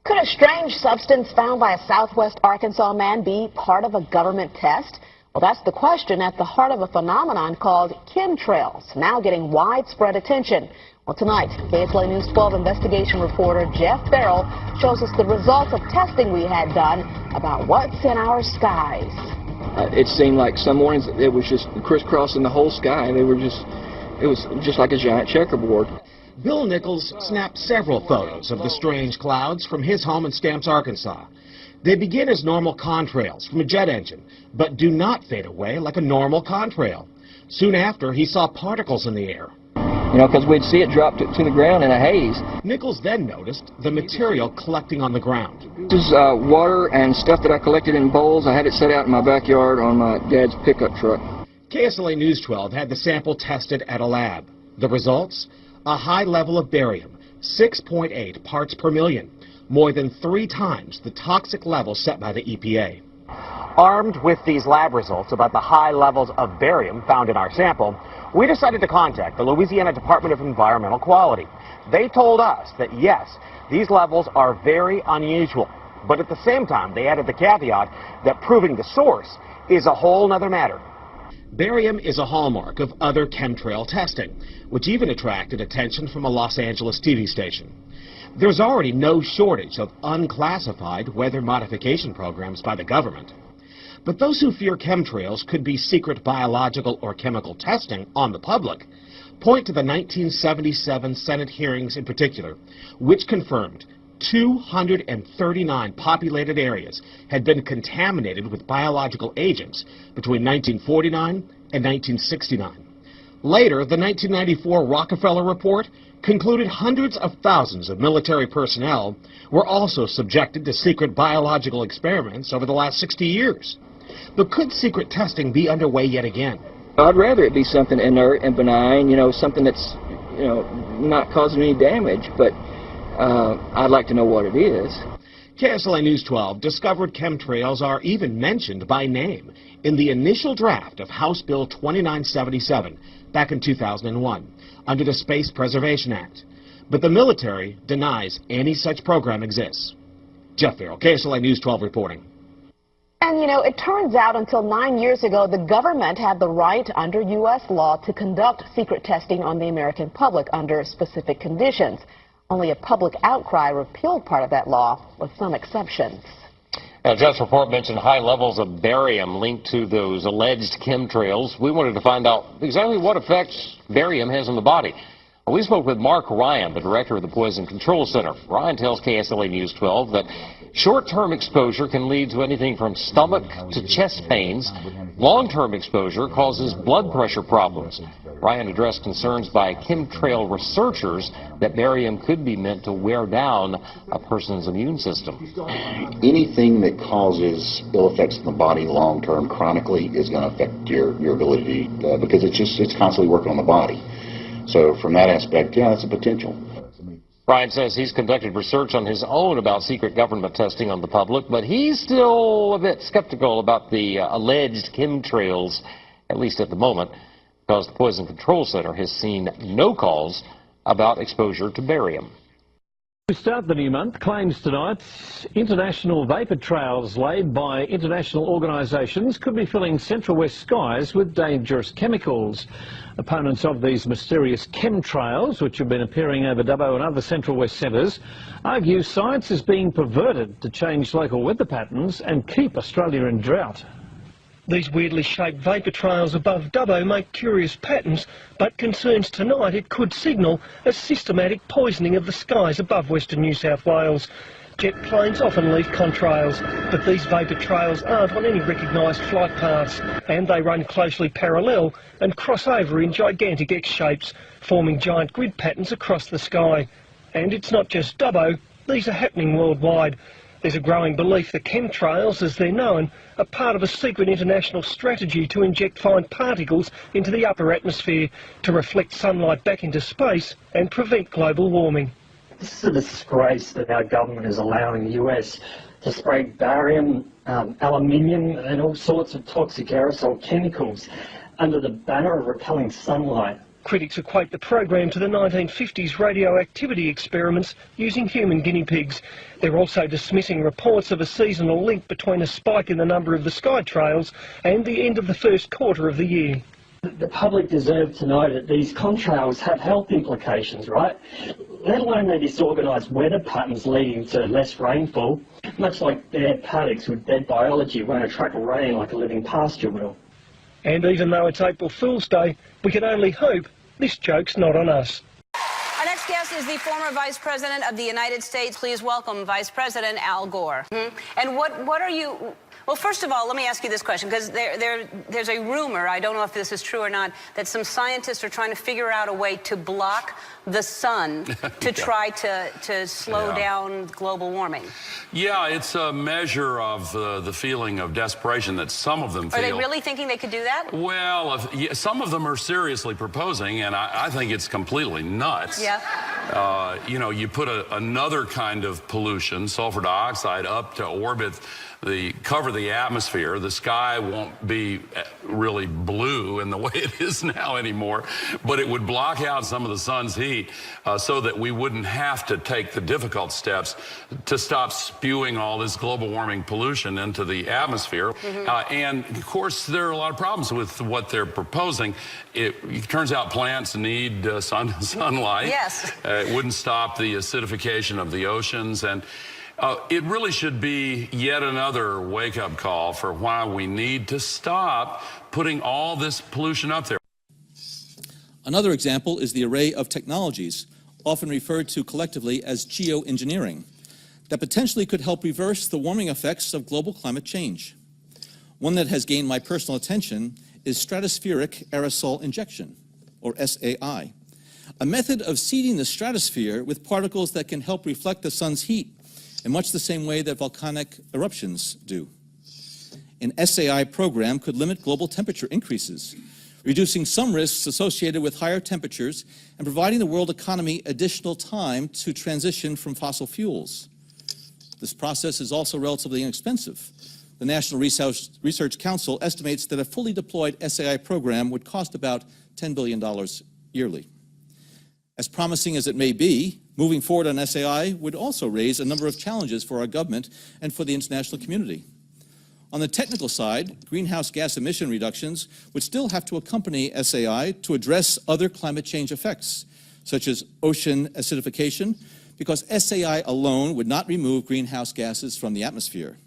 Could a strange substance found by a southwest Arkansas man be part of a government test? Well, that's the question at the heart of a phenomenon called chemtrails, now getting widespread attention. Well, tonight, KSLA News 12 investigation reporter Jeff Farrell shows us the results of testing we had done about what's in our skies. It seemed like some mornings it was just crisscrossing the whole sky. It was just like a giant checkerboard. Bill Nichols snapped several photos of the strange clouds from his home in Stamps, Arkansas. They begin as normal contrails from a jet engine, but do not fade away like a normal contrail. Soon after, he saw particles in the air. You know, because we'd see it drop to the ground in a haze. Nichols then noticed the material collecting on the ground. This is water and stuff that I collected in bowls. I had it set out in my backyard on my dad's pickup truck. KSLA News 12 had the sample tested at a lab. The results? A high level of barium, 6.8 parts per million, more than 3 times the toxic level set by the EPA. Armed with these lab results about the high levels of barium found in our sample, we decided to contact the Louisiana Department of Environmental Quality. They told us that yes, these levels are very unusual, but at the same time they added the caveat that proving the source is a whole nother matter. Barium is a hallmark of other chemtrail testing, which even attracted attention from a Los Angeles TV station. There's already no shortage of unclassified weather modification programs by the government. But those who fear chemtrails could be secret biological or chemical testing on the public point to the 1977 Senate hearings in particular, which confirmed 239 populated areas had been contaminated with biological agents between 1949 and 1969. Later, the 1994 Rockefeller Report concluded hundreds of thousands of military personnel were also subjected to secret biological experiments over the last 60 years. But could secret testing be underway yet again? I'd rather it be something inert and benign, you know, something that's, you know, not causing any damage, but I'd like to know what it is. KSLA News 12 discovered chemtrails are even mentioned by name in the initial draft of House Bill 2977 back in 2001 under the Space Preservation Act. But the military denies any such program exists. Jeff Farrell, KSLA News 12 reporting. And, you know, it turns out until 9 years ago, the government had the right under U.S. law to conduct secret testing on the American public under specific conditions. Only a public outcry repealed part of that law, with some exceptions. Now, Jeff's report mentioned high levels of barium linked to those alleged chemtrails. We wanted to find out exactly what effects barium has on the body. We spoke with Mark Ryan, the director of the Poison Control Center. Ryan tells KSLA News 12 that short-term exposure can lead to anything from stomach to chest pains. Long-term exposure causes blood pressure problems. Ryan addressed concerns by chemtrail researchers that barium could be meant to wear down a person's immune system. Anything that causes ill effects in the body long-term, chronically, is going to affect your ability because it's constantly working on the body. So from that aspect, yeah, that's a potential. Ryan says he's conducted research on his own about secret government testing on the public, but he's still a bit skeptical about the alleged chemtrails, at least at the moment, because the Poison Control Center has seen no calls about exposure to barium. To start the new month, claims tonight international vapour trails laid by international organisations could be filling central west skies with dangerous chemicals. Opponents of these mysterious chemtrails, which have been appearing over Dubbo and other central west centres, argue science is being perverted to change local weather patterns and keep Australia in drought. These weirdly shaped vapour trails above Dubbo make curious patterns, but concerns tonight it could signal a systematic poisoning of the skies above Western New South Wales. Jet planes often leave contrails, but these vapour trails aren't on any recognised flight paths, and they run closely parallel and cross over in gigantic X-shapes, forming giant grid patterns across the sky. And it's not just Dubbo, these are happening worldwide. There's a growing belief that chemtrails, as they're known, are part of a secret international strategy to inject fine particles into the upper atmosphere to reflect sunlight back into space and prevent global warming. This is a disgrace that our government is allowing the US to spray barium, aluminium and all sorts of toxic aerosol chemicals under the banner of repelling sunlight. Critics equate the program to the 1950s radioactivity experiments using human guinea pigs. They're also dismissing reports of a seasonal link between a spike in the number of the sky trails and the end of the first quarter of the year. The public deserve to know that these contrails have health implications, right? Let alone their disorganised weather patterns leading to less rainfall. Much like dead paddocks with dead biology won't attract rain like a living pasture will. And even though it's April Fool's Day, we can only hope this joke's not on us. Our next guest is the former Vice President of the United States. Please welcome Vice President Al Gore. And what are you... Well, first of all, let me ask you this question, because there's a rumor, I don't know if this is true or not, that some scientists are trying to figure out a way to block the sun to try to slow down global warming. Yeah, it's a measure of the feeling of desperation that some of them feel. Are they really thinking they could do that? Well, some of them are seriously proposing, and I think it's completely nuts. Yeah. You know, you put another kind of pollution, sulfur dioxide, up to orbit cover the atmosphere. The sky won't be really blue in the way it is now anymore, but it would block out some of the sun's heat so that we wouldn't have to take the difficult steps to stop spewing all this global warming pollution into the atmosphere. And of course, there are a lot of problems with what they're proposing. It turns out plants need sunlight. Yes. It wouldn't stop the acidification of the oceans, and it really should be yet another wake-up call for why we need to stop putting all this pollution up there. Another example is the array of technologies, often referred to collectively as geoengineering, that potentially could help reverse the warming effects of global climate change. One that has gained my personal attention is stratospheric aerosol injection, or SAI, a method of seeding the stratosphere with particles that can help reflect the sun's heat in much the same way that volcanic eruptions do. An SAI program could limit global temperature increases, reducing some risks associated with higher temperatures and providing the world economy additional time to transition from fossil fuels. This process is also relatively inexpensive. The National Research Council estimates that a fully deployed SAI program would cost about $10 billion yearly. As promising as it may be, moving forward on SAI would also raise a number of challenges for our government and for the international community. On the technical side, greenhouse gas emission reductions would still have to accompany SAI to address other climate change effects, such as ocean acidification, because SAI alone would not remove greenhouse gases from the atmosphere.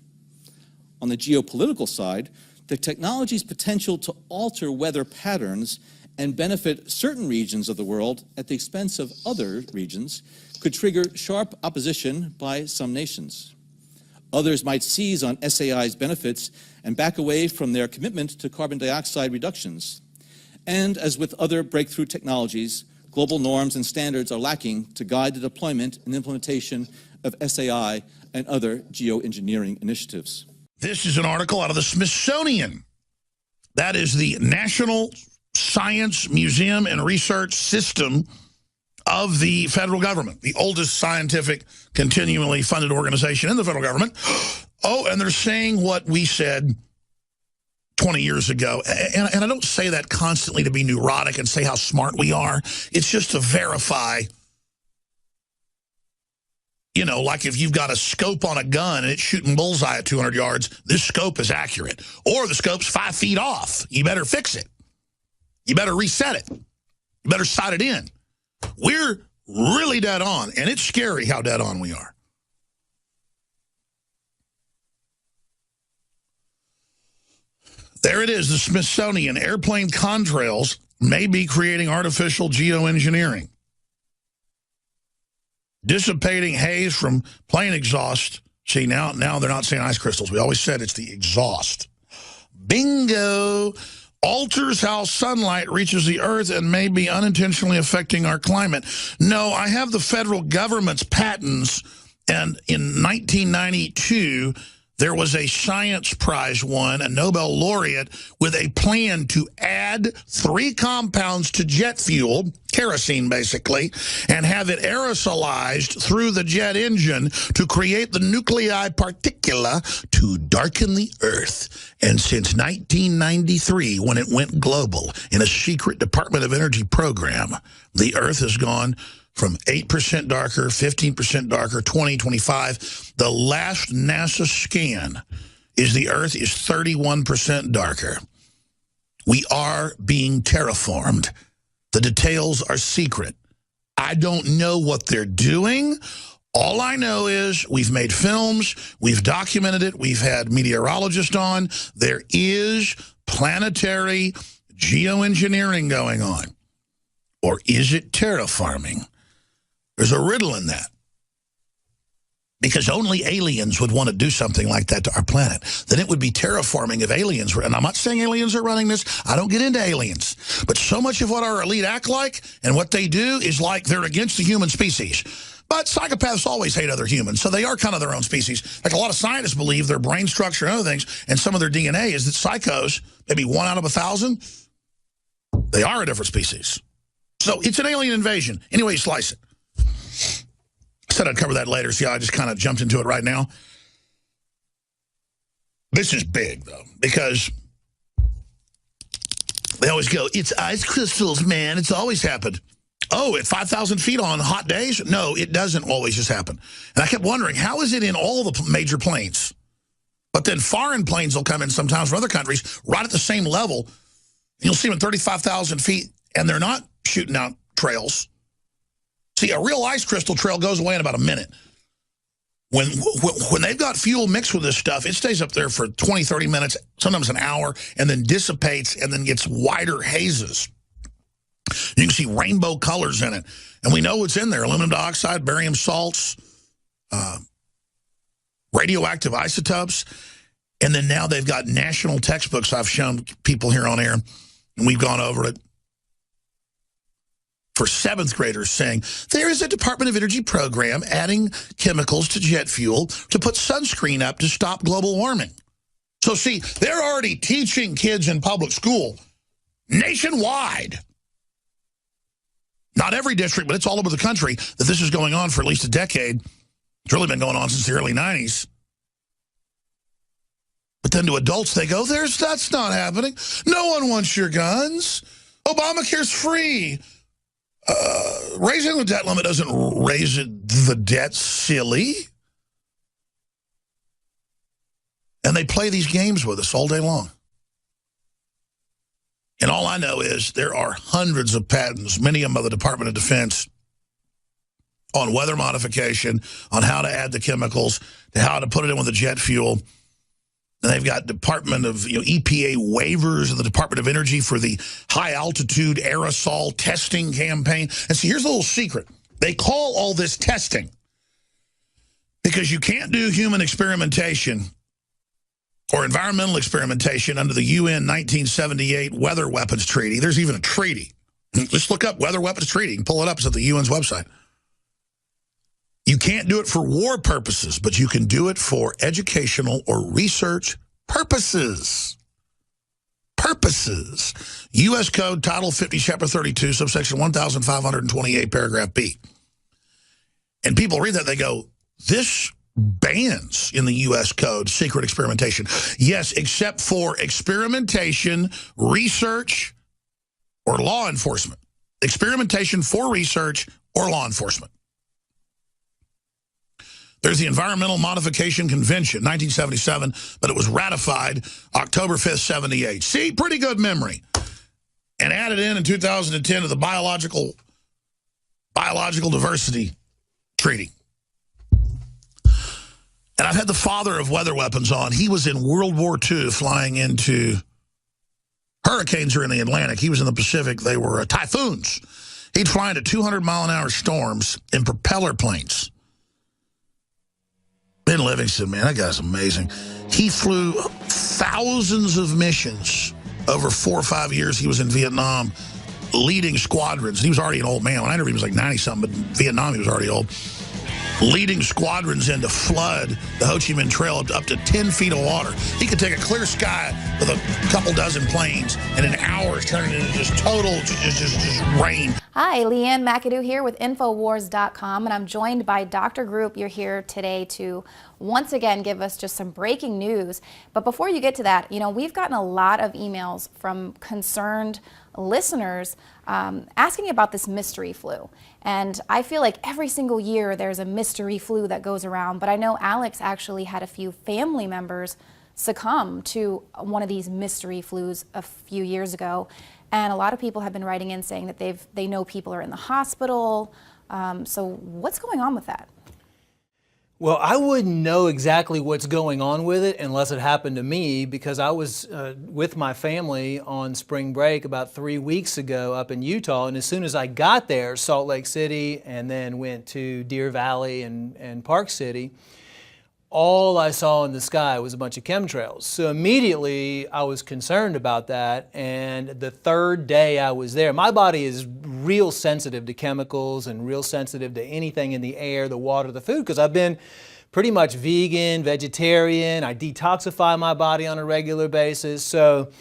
On the geopolitical side, the technology's potential to alter weather patterns and benefit certain regions of the world at the expense of other regions could trigger sharp opposition by some nations. Others might seize on SAI's benefits and back away from their commitment to carbon dioxide reductions. And as with other breakthrough technologies, global norms and standards are lacking to guide the deployment and implementation of SAI and other geoengineering initiatives. This is an article out of the Smithsonian. That is the National Science Museum and Research System of the federal government, the oldest scientific, continually funded organization in the federal government. Oh, and they're saying what we said 20 years ago. And I don't say that constantly to be neurotic and say how smart we are. It's just to verify, you know, like if you've got a scope on a gun and it's shooting bullseye at 200 yards, this scope is accurate. Or the scope's 5 feet off. You better fix it. You better reset it. You better sight it in. We're really dead on, and it's scary how dead on we are. There it is, the Smithsonian. Airplane contrails may be creating artificial geoengineering. Dissipating haze from plane exhaust. See, now they're not saying ice crystals. We always said it's the exhaust. Bingo! Alters how sunlight reaches the earth and may be unintentionally affecting our climate. No, I have the federal government's patents, and in 1992, there was a science prize won, a Nobel laureate, with a plan to add 3 compounds to jet fuel, kerosene basically, and have it aerosolized through the jet engine to create the nuclei particula to darken the Earth. And since 1993, when it went global in a secret Department of Energy program, the Earth has gone from 8% darker, 15% darker, 20, 25. The last NASA scan is the Earth is 31% darker. We are being terraformed. The details are secret. I don't know what they're doing. All I know is we've made films, we've documented it, we've had meteorologists on. There is planetary geoengineering going on. Or is it terraforming? There's a riddle in that. Because only aliens would want to do something like that to our planet. Then it would be terraforming if aliens were. And I'm not saying aliens are running this. I don't get into aliens. But so much of what our elite act like and what they do is like they're against the human species. But psychopaths always hate other humans, so they are kind of their own species. Like a lot of scientists believe their brain structure and other things, and some of their DNA is that psychos, maybe 1 out of 1,000, they are a different species. So it's an alien invasion. Anyway, you slice it. I said I'd cover that later. See how I just kind of jumped into it right now? This is big, though, because they always go, it's ice crystals, man. It's always happened. Oh, at 5,000 feet on hot days? No, it doesn't always just happen. And I kept wondering, how is it in all the major planes? But then foreign planes will come in sometimes from other countries right at the same level. You'll see them at 35,000 feet, and they're not shooting out trails. See, a real ice crystal trail goes away in about a minute. When they've got fuel mixed with this stuff, it stays up there for 20, 30 minutes, sometimes an hour, and then dissipates and then gets wider hazes. You can see rainbow colors in it. And we know what's in there: aluminum dioxide, barium salts, radioactive isotopes. And then now they've got national textbooks I've shown people here on air, and we've gone over it, for 7th graders saying, there is a Department of Energy program adding chemicals to jet fuel to put sunscreen up to stop global warming. So see, they're already teaching kids in public school nationwide, not every district, but it's all over the country, that this is going on for at least a decade. It's really been going on since the early 90s. But then to adults, they go, that's not happening. No one wants your guns. Obamacare's free. Raising the debt limit doesn't raise the debt, silly. And they play these games with us all day long. And all I know is there are hundreds of patents, many of them by the Department of Defense, on weather modification, on how to add the chemicals, to how to put it in with the jet fuel. And they've got Department of EPA waivers of the Department of Energy for the high-altitude aerosol testing campaign. And see, here's a little secret. They call all this testing because you can't do human experimentation or environmental experimentation under the UN 1978 Weather Weapons Treaty. There's even a treaty. Just look up Weather Weapons Treaty and pull it up. It's at the UN's website. You can't do it for war purposes, but you can do it for educational or research purposes. U.S. Code, Title 50, Chapter 32, subsection 1528, paragraph B. And people read that, they go, this bans in the U.S. Code secret experimentation. Yes, except for experimentation, research, or law enforcement. Experimentation for research or law enforcement. There's the Environmental Modification Convention, 1977, but it was ratified October 5th, 78. See, pretty good memory. And added in 2010 to the Biological Diversity Treaty. And I've had the father of weather weapons on. He was in World War II flying into hurricanes are in the Atlantic. He was in the Pacific. They were typhoons. He'd fly into 200-mile-an-hour storms in propeller planes. Ben Livingston, man, that guy's amazing. He flew thousands of missions over 4 or 5 years. He was in Vietnam, leading squadrons. He was already an old man. When I interviewed him, he was like 90-something, but in Vietnam, he was already old. leading squadrons in to flood the Ho Chi Minh Trail up to 10 feet of water. He could take a clear sky with a couple dozen planes and in hours turn it into just total just rain. Hi, Leanne McAdoo here with Infowars.com, and I'm joined by Dr. Group. You're here today to once again give us just some breaking news. But before you get to that, you know, we've gotten a lot of emails from concerned listeners asking about this mystery flu. And I feel like every single year there's a mystery flu that goes around, but I know Alex actually had a few family members succumb to one of these mystery flus a few years ago. And a lot of people have been writing in saying that they know people are in the hospital. So what's going on with that? Well, I wouldn't know exactly what's going on with it unless it happened to me, because I was with my family on spring break about 3 weeks ago up in Utah. And as soon as I got there, Salt Lake City, and then went to Deer Valley and Park City, all I saw in the sky was a bunch of chemtrails. So immediately I was concerned about that. And the third day I was there, my body is real sensitive to chemicals and real sensitive to anything in the air, the water, the food, because I've been pretty much vegan, vegetarian. I detoxify my body on a regular basis. So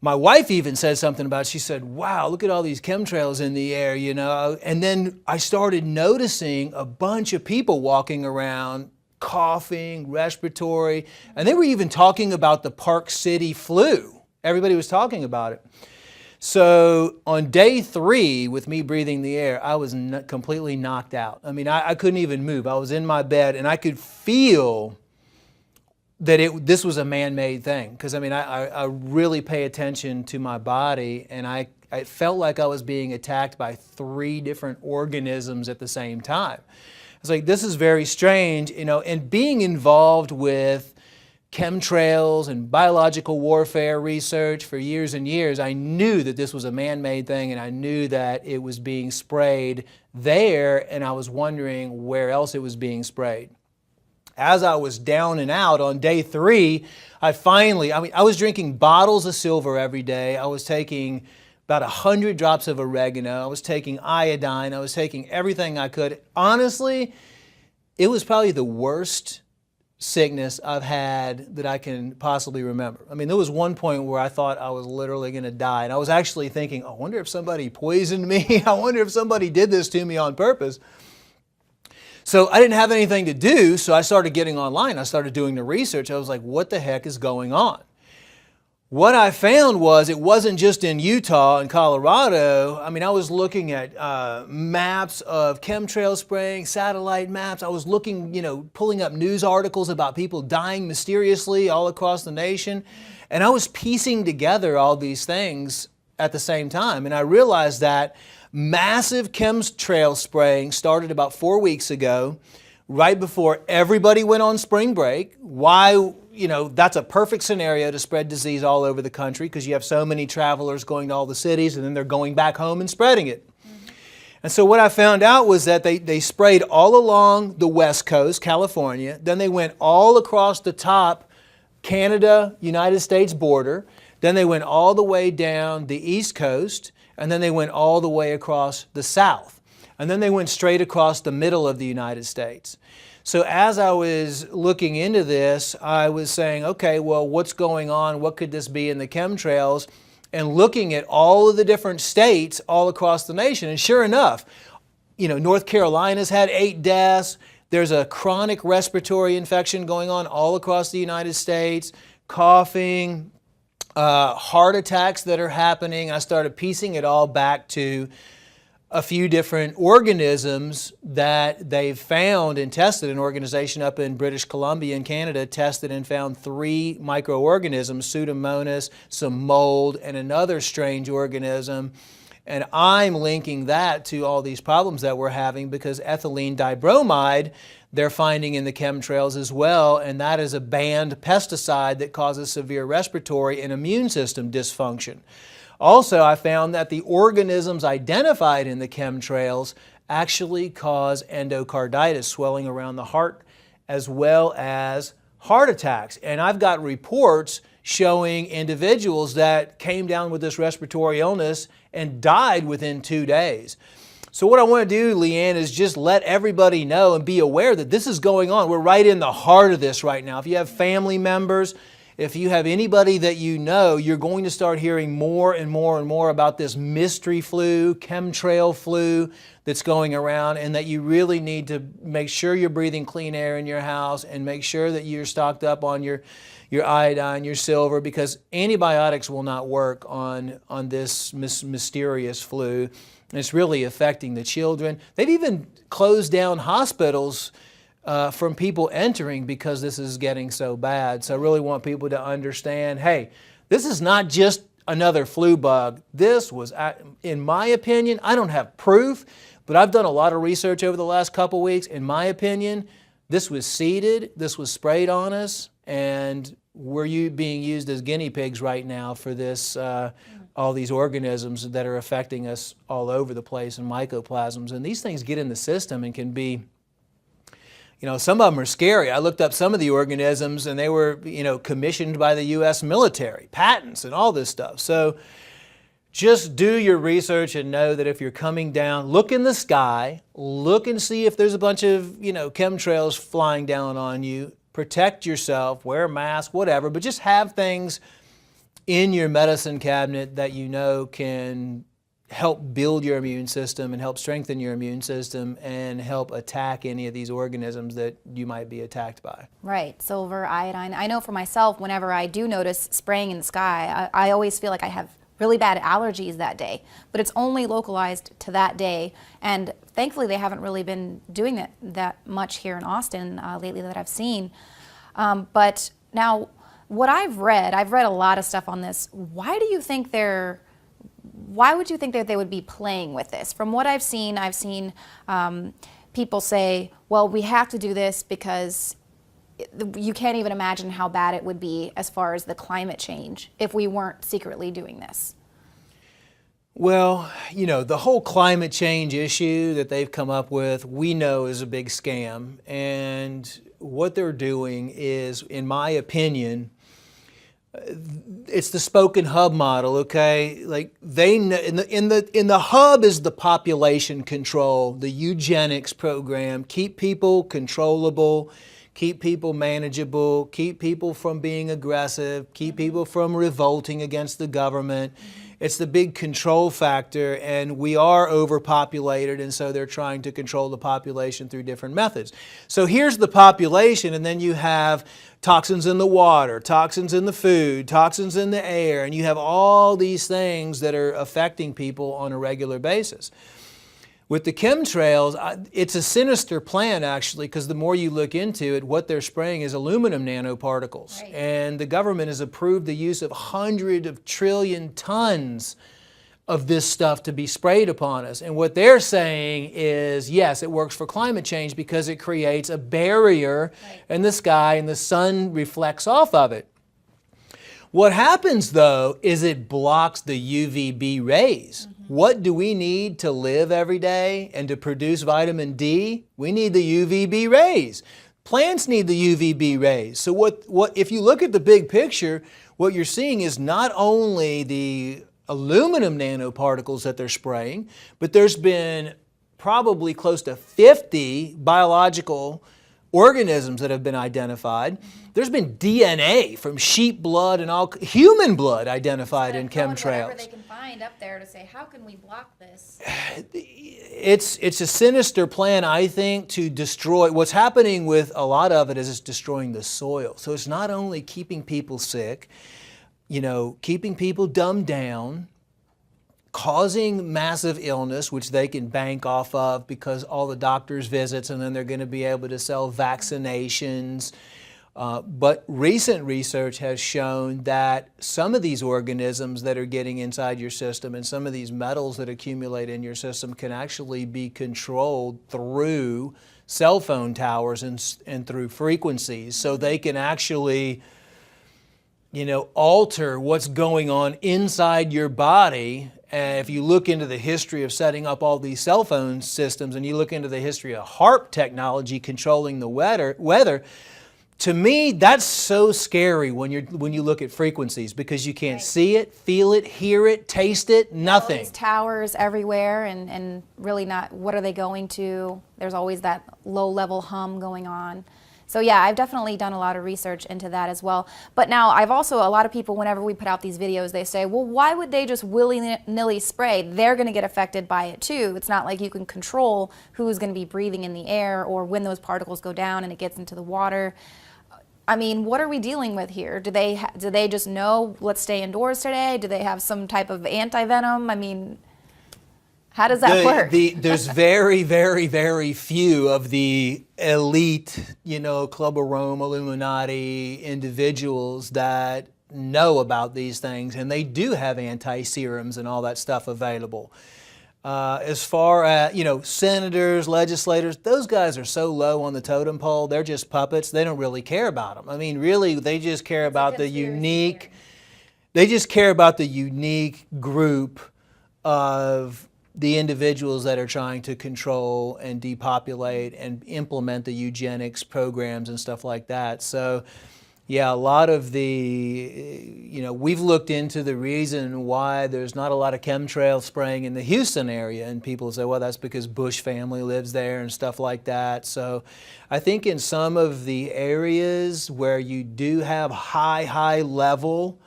my wife even said something about it. She said, wow, look at all these chemtrails in the air, you know. And then I started noticing a bunch of people walking around coughing, respiratory, and they were even talking about the Park City flu. Everybody was talking about it. So on day 3, with me breathing the air, I was completely knocked out. I mean, I couldn't even move. I was in my bed, and I could feel that this was a man-made thing. Because, I mean, I really pay attention to my body, and I felt like I was being attacked by 3 different organisms at the same time. It's like, this is very strange, you know, and being involved with chemtrails and biological warfare research for years and years, I knew that this was a man-made thing, and I knew that it was being sprayed there, and I was wondering where else it was being sprayed. As I was down and out on day 3, I was drinking bottles of silver every day. I was taking about 100 drops of oregano. I was taking iodine. I was taking everything I could. Honestly, it was probably the worst sickness I've had that I can possibly remember. I mean, there was one point where I thought I was literally going to die. And I was actually thinking, I wonder if somebody poisoned me. I wonder if somebody did this to me on purpose. So I didn't have anything to do, so I started getting online. I started doing the research. I was like, what the heck is going on? What I found was it wasn't just in Utah and Colorado. I mean, I was looking at maps of chemtrail spraying, satellite maps. I was looking, you know, pulling up news articles about people dying mysteriously all across the nation. And I was piecing together all these things at the same time. And I realized that massive chemtrail spraying started about 4 weeks ago, right before everybody went on spring break. Why? You know, that's a perfect scenario to spread disease all over the country, because you have so many travelers going to all the cities, and then they're going back home and spreading it. Mm-hmm. And so what I found out was that they sprayed all along the West Coast, California. Then they went all across the top Canada, United States border. Then they went all the way down the East Coast, and then they went all the way across the South. And then they went straight across the middle of the United States. So as I was looking into this, I was saying, okay, well, what's going on? What could this be in the chemtrails? And looking at all of the different states all across the nation. And sure enough, you know, North Carolina's had 8 deaths. There's a chronic respiratory infection going on all across the United States, coughing, heart attacks that are happening. I started piecing it all back to a few different organisms that they've found and tested. An organization up in British Columbia in Canada tested and found 3 microorganisms, Pseudomonas, some mold, and another strange organism. And I'm linking that to all these problems that we're having, because ethylene dibromide they're finding in the chemtrails as well, and that is a banned pesticide that causes severe respiratory and immune system dysfunction. Also, I found that the organisms identified in the chemtrails actually cause endocarditis, swelling around the heart, as well as heart attacks. And I've got reports showing individuals that came down with this respiratory illness and died within 2 days. So what I want to do, Leanne, is just let everybody know and be aware that this is going on. We're right in the heart of this right now. If you have family members, if you have anybody that you know, you're going to start hearing more and more and more about this mystery flu, chemtrail flu that's going around, and that you really need to make sure you're breathing clean air in your house and make sure that you're stocked up on your iodine, your silver, because antibiotics will not work on this mysterious flu. And it's really affecting the children. They've even closed down hospitals from people entering because this is getting so bad. So I really want people to understand, hey, this is not just another flu bug. This was, in my opinion, I don't have proof, but I've done a lot of research over the last couple weeks. In my opinion, this was seeded, this was sprayed on us, and we're being used as guinea pigs right now for this, all these organisms that are affecting us all over the place, and mycoplasms. And these things get in the system and can be, some of them are scary. I looked up some of the organisms, and they were, commissioned by the U.S. military, patents and all this stuff. So just do your research and know that if you're coming down, look in the sky, look and see if there's a bunch of, chemtrails flying down on you. Protect yourself, wear a mask, whatever, but just have things in your medicine cabinet that can help build your immune system and help strengthen your immune system and help attack any of these organisms that you might be attacked by. Right, silver, iodine. I know for myself, whenever I do notice spraying in the sky, I always feel like I have really bad allergies that day, but it's only localized to that day. And thankfully they haven't really been doing that much here in Austin lately that I've seen. But now, what I've read a lot of stuff on this. Why would you think that they would be playing with this? From what I've seen people say, well, we have to do this because you can't even imagine how bad it would be as far as the climate change if we weren't secretly doing this. Well, the whole climate change issue that they've come up with, we know is a big scam. And what they're doing is, in my opinion, it's the spoken hub model, okay? Like they know, in the hub is the population control, the eugenics program, keep people controllable, keep people manageable, keep people from being aggressive, keep people from revolting against the government. It's the big control factor, and we are overpopulated, and so they're trying to control the population through different methods. So here's the population, and then you have toxins in the water, toxins in the food, toxins in the air, and you have all these things that are affecting people on a regular basis. With the chemtrails, it's a sinister plan, actually, because the more you look into it, what they're spraying is aluminum nanoparticles. Right. And the government has approved the use of hundreds of trillion tons of this stuff to be sprayed upon us. And what they're saying is, yes, it works for climate change because it creates a barrier in the sky and the sun reflects off of it. What happens, though, is it blocks the UVB rays. What do we need to live every day and to produce vitamin D? We need the UVB rays. Plants need the UVB rays. So what if you look at the big picture, what you're seeing is not only the aluminum nanoparticles that they're spraying, but there's been probably close to 50 biological organisms that have been identified. There's been DNA from sheep blood and all human blood identified in chemtrails. Whatever they can find up there to say, how can we block this? It's a sinister plan, I think, to destroy. What's happening with a lot of it is it's destroying the soil. So it's not only keeping people sick, keeping people dumbed down, causing massive illness, which they can bank off of because all the doctor's visits, and then they're going to be able to sell vaccinations. But recent research has shown that some of these organisms that are getting inside your system and some of these metals that accumulate in your system can actually be controlled through cell phone towers and through frequencies. So they can actually, alter what's going on inside your body. And if you look into the history of setting up all these cell phone systems and you look into the history of HAARP technology controlling the weather, to me, that's so scary when you look at frequencies, because you can't see it, feel it, hear it, taste it, nothing. All these towers everywhere, and really not, what are they going to? There's always that low-level hum going on. So yeah, I've definitely done a lot of research into that as well. But now I've also, a lot of people, whenever we put out these videos, they say, well, why would they just willy-nilly spray? They're going to get affected by it too. It's not like you can control who's going to be breathing in the air or when those particles go down and it gets into the water. I mean, what are we dealing with here? Do they just know, let's stay indoors today? Do they have some type of anti-venom? I mean, how does that work? There's very, very, very few of the elite, Club of Rome, Illuminati individuals that know about these things, and they do have anti-serums and all that stuff available. As far as, senators, legislators, those guys are so low on the totem pole, they're just puppets. They don't really care about them. I mean, really, they just care about the unique, group of the individuals that are trying to control and depopulate and implement the eugenics programs and stuff like that. So, yeah, a lot of we've looked into the reason why there's not a lot of chemtrail spraying in the Houston area, and people say, well, that's because Bush family lives there and stuff like that. So I think in some of the areas where you do have high level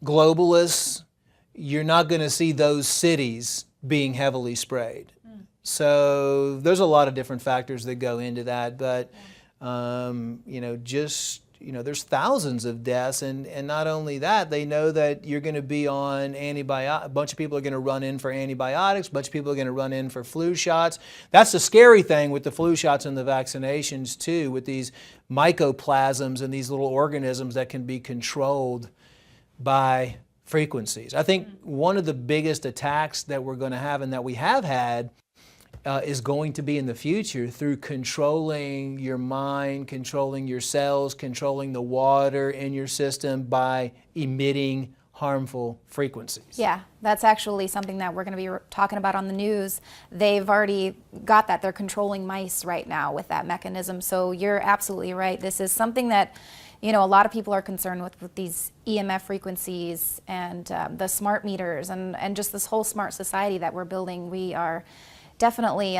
globalists, you're not going to see those cities being heavily sprayed. So there's a lot of different factors that go into that, but there's thousands of deaths, and not only that, they know that you're going to be on antibiotics. A bunch of people are going to run in for antibiotics. A bunch of people are going to run in for flu shots. That's the scary thing with the flu shots and the vaccinations too, with these mycoplasms and these little organisms that can be controlled by frequencies. I think one of the biggest attacks that we're going to have, and that we have had, is going to be in the future through controlling your mind, controlling your cells, controlling the water in your system by emitting harmful frequencies. Yeah, that's actually something that we're going to be talking about on the news. They've already got that. They're controlling mice right now with that mechanism. So you're absolutely right. This is something that a lot of people are concerned with these EMF frequencies and the smart meters and just this whole smart society that we're building. We are definitely,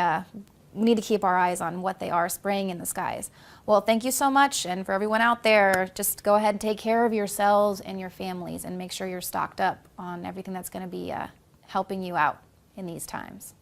we need to keep our eyes on what they are spraying in the skies. Well, thank you so much. And for everyone out there, just go ahead and take care of yourselves and your families and make sure you're stocked up on everything that's going to be helping you out in these times.